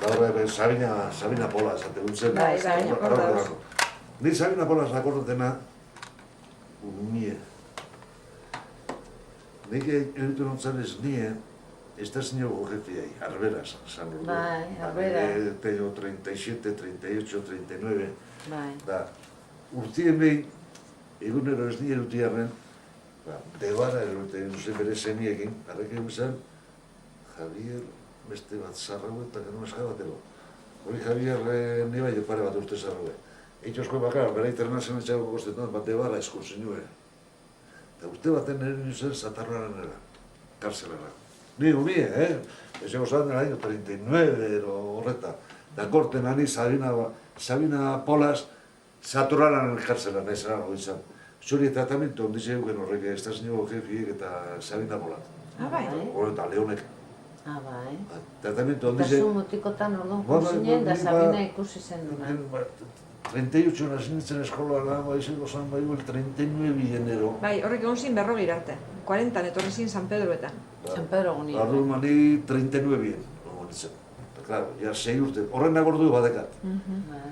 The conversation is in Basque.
Gaur Sabina Pola esaten dut zen. Bai, Pola. Ni Sabina Pola zakordetena nie. Nik egiten ontzan ez nie, ez da zinego jefiai, arberaz, zan urdu. Bai, arberaz. Tengo 37, 38, 39. Bai. Da, urtien behin, egunero ez nire utiarren, debara erorten duzen bere zeniekin, harrek egin zen, Javier, beste bat zarraue eta gero eska batelo. Hori Javier ni bai pare bat urte zarraue. Eitxosko bakar, bera internazionetxako kostetan, bat debara esko zinue. Eta urte baten nire nintzen zatarroaren era, karzelara. Ni umie, Ez ego zan del año 39, horreta. Da korten ani Sabina Polas zaturraran karzelan, ez erago izan. Zuri tratamiento ondize euken horrek, ez da zinego jefiek eta Sabina Polas. Bai. Horreta, Leonek. Bai. Tratamiento Eta ondize... zu mutikotan orduan kusinen, da Sabina ikusi zen duna. 38 nazi nintzen eskola, izango zan bai, 39 enero. Bai, horrek egon zin 40 arte. 40 etorri zin San Pedroetan. San Pedro guni. Ardu mani 39 egon nintzen. Claro, ja 6 urte. Horren nagordu badekat. Bai.